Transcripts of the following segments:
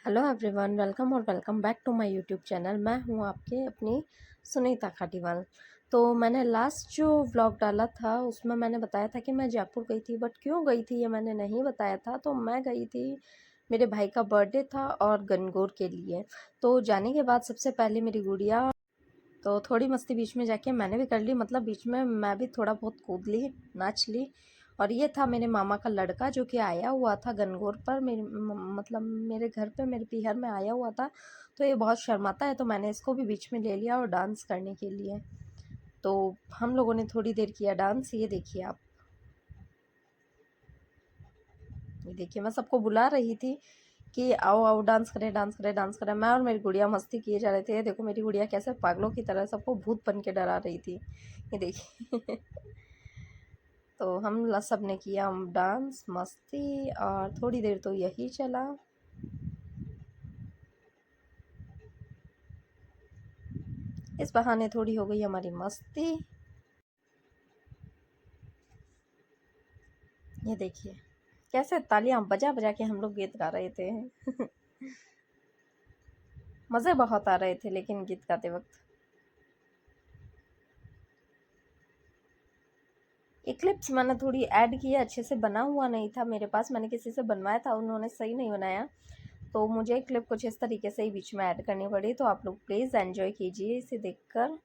Hello everyone, welcome और welcome back to my YouTube channel. मैं हूं आपके अपनी सुनीता खाटीवाल। तो मैंने लास्ट जो व्लॉग डाला था उसमें मैंने बताया था कि मैं जयपुर गई थी, बट क्यों गई थी ये मैंने नहीं बताया था। तो मैं गई थी, मेरे भाई का बर्थडे था और गनगौर के लिए। तो जाने के बाद सबसे पहले मेरी गुड़िया, तो थोड़ी मस्ती बीच में जाके मैंने भी कर ली, मतलब बीच में मैं भी थोड़ा बहुत कूद ली, नाच ली। और ये था मेरे मामा का लड़का जो कि आया हुआ था गनगौर पर, मतलब मेरे घर पे, मेरे पीहर में आया हुआ था। तो ये बहुत शर्माता है, तो मैंने इसको भी बीच में ले लिया और डांस करने के लिए। तो हम लोगों ने थोड़ी देर किया डांस। ये देखिए आप, ये देखिए मैं सबको बुला रही थी कि आओ आओ डांस करें, डांस करें, डांस करें। मैं और मेरी गुड़िया मस्ती किए जा रहे थे। देखो मेरी गुड़िया कैसे पागलों की तरह सबको भूत बन के डरा रही थी, ये देखिए। तो हम सब ने किया डांस, मस्ती, और थोड़ी देर तो यही चला। इस बहाने थोड़ी हो गई हमारी मस्ती। ये देखिए कैसे तालियां बजा बजा के हम लोग गीत गा रहे थे। मज़े बहुत आ रहे थे लेकिन गीत गाते वक्त। इक्लिप्स मैंने थोड़ी ऐड की है, अच्छे से बना हुआ नहीं था मेरे पास, मैंने किसी से बनवाया था, उन्होंने सही नहीं बनाया। तो मुझे क्लिप कुछ इस तरीके से ही बीच में ऐड करनी पड़ी। तो आप लोग प्लीज़ एंजॉय कीजिए इसे देखकर।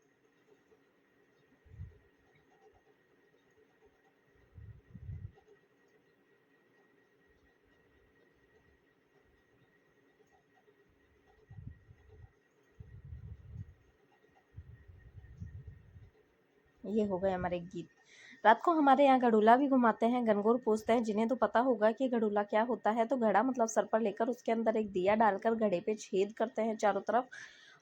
ये हो गए हमारे गीत। रात को हमारे यहाँ घड़ूला भी घुमाते हैं, गनगौर पूजते हैं। जिन्हें तो पता होगा कि घड़ूला क्या होता है, तो घड़ा मतलब सर पर लेकर उसके अंदर एक दिया डालकर घड़े पे छेद करते हैं चारों तरफ,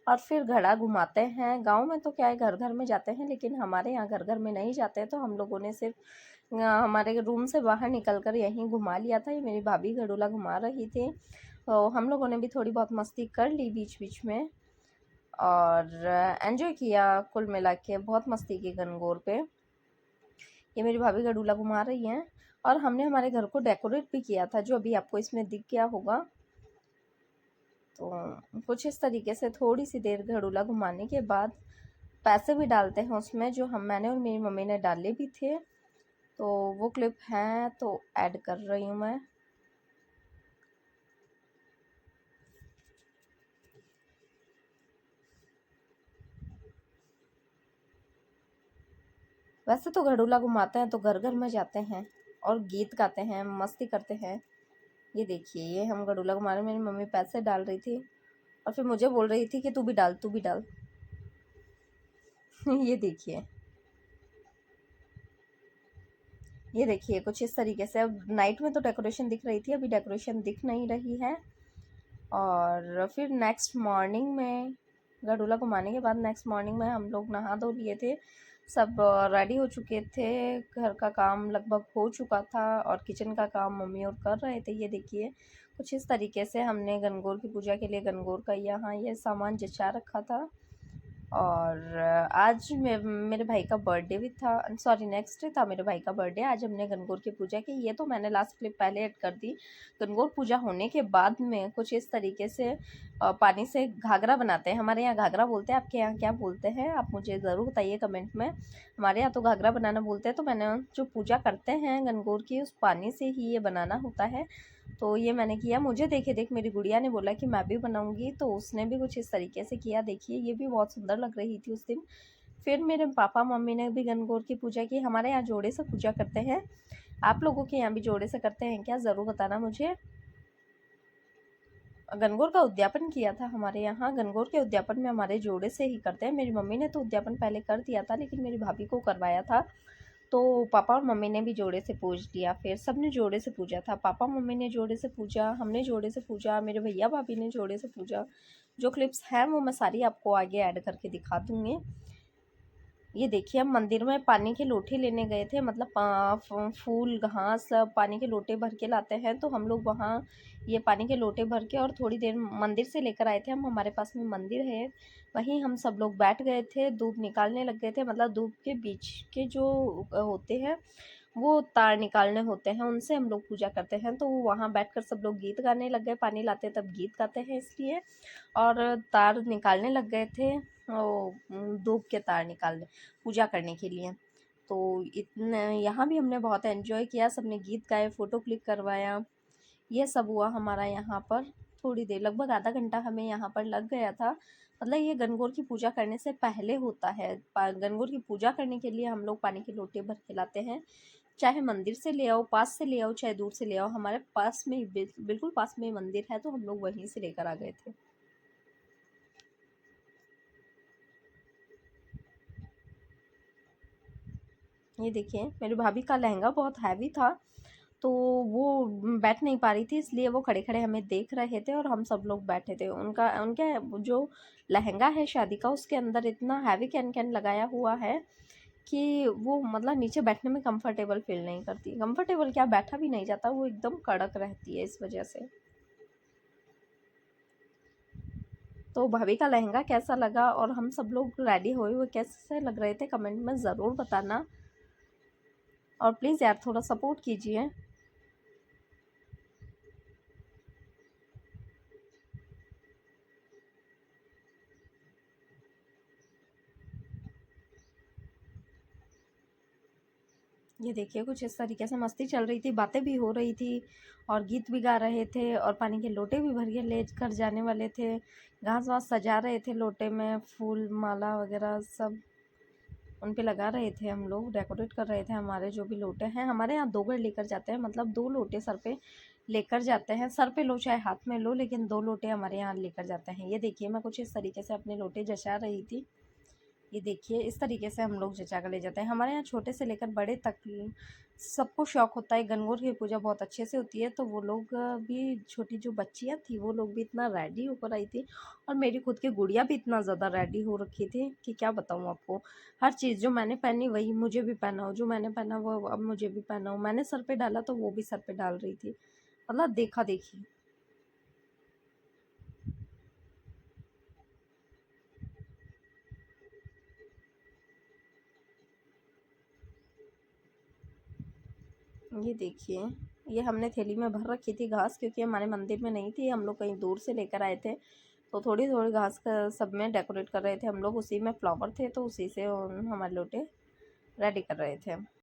और फिर घड़ा घुमाते हैं। गांव में तो क्या है, घर घर में जाते हैं, लेकिन हमारे यहाँ घर घर में नहीं जाते हैं। तो हम लोगों ने सिर्फ हमारे रूम से बाहर निकल कर यहीं घुमा लिया था। ये मेरी भाभी घड़ूला घुमा रही थी, तो हम लोगों ने भी थोड़ी बहुत मस्ती कर ली बीच बीच में, और एंजॉय किया। कुल मिला के बहुत मस्ती की गनगौर पे। ये मेरी भाभी गडूला घुमा रही हैं। और हमने हमारे घर को डेकोरेट भी किया था, जो अभी आपको इसमें दिख गया होगा। तो कुछ इस तरीके से थोड़ी सी देर घड़ूला घुमाने के बाद पैसे भी डालते हैं उसमें, जो मैंने और मेरी मम्मी ने डाले भी थे। तो वो क्लिप है तो ऐड कर रही हूँ मैं। वैसे तो घड़ूला घुमाते हैं तो घर घर में जाते हैं और गीत गाते हैं, मस्ती करते हैं। ये देखिए, ये हम घड़ूला घुमा रहे, मेरी मम्मी पैसे डाल रही थी और फिर मुझे बोल रही थी कि तू भी डाल, तू भी डाल। ये देखिए, ये देखिए कुछ इस तरीके से। अब नाइट में तो डेकोरेशन दिख रही थी, अभी डेकोरेशन दिख नहीं रही है। और फिर नेक्स्ट मॉर्निंग में, गडूला घुमाने के बाद नेक्स्ट मॉर्निंग में हम लोग नहा धो लिए थे, सब रेडी हो चुके थे। घर का काम लगभग हो चुका था और किचन का काम मम्मी और कर रहे थे। ये देखिए कुछ इस तरीके से हमने गनगौर की पूजा के लिए गनगौर का यहाँ ये सामान जचा रखा था। और आज मेरे भाई का बर्थडे भी था, सॉरी नेक्स्ट डे था मेरे भाई का बर्थडे। आज हमने गनगौर की पूजा की, ये तो मैंने लास्ट क्लिप पहले ऐड कर दी। गनगौर पूजा होने के बाद में कुछ इस तरीके से पानी से घाघरा बनाते हैं। हमारे यहाँ घाघरा बोलते हैं, आपके यहाँ क्या बोलते हैं आप मुझे ज़रूर बताइए कमेंट में। हमारे यहाँ तो घाघरा बनाना बोलते हैं। तो मैंने जो पूजा करते हैं गनगौर की, उस पानी से ही ये बनाना होता है। तो ये मैंने किया। मुझे देखे देख मेरी गुड़िया ने बोला कि मैं भी बनाऊंगी, तो उसने भी कुछ इस तरीके से किया। देखिए ये भी बहुत सुंदर लग रही थी उस दिन। फिर मेरे पापा मम्मी ने भी गनगौर की पूजा की। हमारे यहाँ जोड़े से पूजा करते हैं, आप लोगों के यहाँ भी जोड़े से करते हैं क्या, ज़रूर बताना मुझे। गनगौर का उद्यापन किया था हमारे यहाँ। गनगौर के उद्यापन में हमारे जोड़े से ही करते हैं। मेरी मम्मी ने तो उद्यापन पहले कर दिया था, लेकिन मेरी भाभी को करवाया था। तो पापा और मम्मी ने भी जोड़े से पूज लिया, फिर सबने जोड़े से पूजा था। पापा मम्मी ने जोड़े से पूजा, हमने जोड़े से पूजा, मेरे भैया भाभी ने जोड़े से पूजा। जो क्लिप्स हैं वो मैं सारी आपको आगे ऐड करके दिखा दूँगी। ये देखिए, हम मंदिर में पानी के लोटे लेने गए थे, मतलब फूल घास पानी के लोटे भर के लाते हैं। तो हम लोग वहाँ ये पानी के लोटे भर के और थोड़ी देर मंदिर से लेकर आए थे हम। हमारे पास में मंदिर है, वहीं हम सब लोग बैठ गए थे, धूप निकालने लग गए थे। मतलब धूप के बीच के जो होते हैं वो तार निकालने होते हैं, उनसे हम लोग पूजा करते हैं। तो वहाँ बैठकर सब लोग गीत गाने लग गए, पानी लाते तब गीत गाते हैं इसलिए। और तार निकालने लग गए थे, वो धूप के तार निकालने पूजा करने के लिए। तो इतने यहाँ भी हमने बहुत एंजॉय किया, सबने गीत गाए, फ़ोटो क्लिक करवाया, ये सब हुआ हमारा यहाँ पर। थोड़ी देर, लगभग आधा घंटा हमें यहाँ पर लग गया था। मतलब ये गणगौर की पूजा करने से पहले होता है। गणगौर की पूजा करने के लिए हम लोग पानी के लोटे भर के लाते हैं, चाहे मंदिर से ले आओ, पास से ले आओ, चाहे दूर से ले आओ। हमारे पास में ही बिल्कुल पास में ही मंदिर है, तो हम लोग वहीं से लेकर आ गए थे। ये देखिए, मेरी भाभी का लहंगा बहुत हैवी था, तो वो बैठ नहीं पा रही थी, इसलिए वो खड़े खड़े हमें देख रहे थे और हम सब लोग बैठे थे। उनके जो लहंगा है शादी का, उसके अंदर इतना हैवी कैन कैन लगाया हुआ है कि वो मतलब नीचे बैठने में कंफर्टेबल फील नहीं करती। कंफर्टेबल क्या, बैठा भी नहीं जाता, वो एकदम कड़क रहती है इस वजह से। तो भाभी का लहंगा कैसा लगा और हम सब लोग रेडी हुए हुए कैसे लग रहे थे, कमेंट में ज़रूर बताना। और प्लीज़ यार थोड़ा सपोर्ट कीजिए। ये देखिए, कुछ इस तरीके से मस्ती चल रही थी, बातें भी हो रही थी और गीत भी गा रहे थे और पानी के लोटे भी भर के ले कर जाने वाले थे। घास वास सजा रहे थे लोटे में, फूल माला वगैरह सब उन पे लगा रहे थे, हम लोग डेकोरेट कर रहे थे। हमारे जो भी लोटे हैं, हमारे यहाँ 2 गढ़ लेकर जाते हैं, मतलब 2 लोटे सर पे लेकर जाते हैं। सर पे लो चाहे हाथ में लो, लेकिन 2 लोटे हमारे यहाँ लेकर जाते हैं। ये देखिए, मैं कुछ इस तरीके से अपने लोटे जचा रही थी। ये देखिए, इस तरीके से हम लोग जचा कर ले जाते हैं। हमारे यहाँ छोटे से लेकर बड़े तक सबको शौक होता है। गणगौर की पूजा बहुत अच्छे से होती है, तो वो लोग भी, छोटी जो बच्चियाँ थी वो लोग भी इतना रेडी होकर आई थी। और मेरी खुद की गुड़िया भी इतना ज़्यादा रेडी हो रखी थी कि क्या बताऊँ आपको। हर चीज़ जो मैंने पहनी वही मुझे भी पहनाओ, जो मैंने पहना वो अब मुझे भी पहनाओ। मैंने सर पे डाला तो वो भी सर पे डाल रही थी, मतलब देखा देखी। ये देखिए, ये हमने थैली में भर रखी थी घास, क्योंकि हमारे मंदिर में नहीं थी, हम लोग कहीं दूर से लेकर आए थे। तो थोड़ी थोड़ी घास का सब में डेकोरेट कर रहे थे हम लोग, उसी में फ्लावर थे तो उसी से हमारे लोटे रेडी कर रहे थे।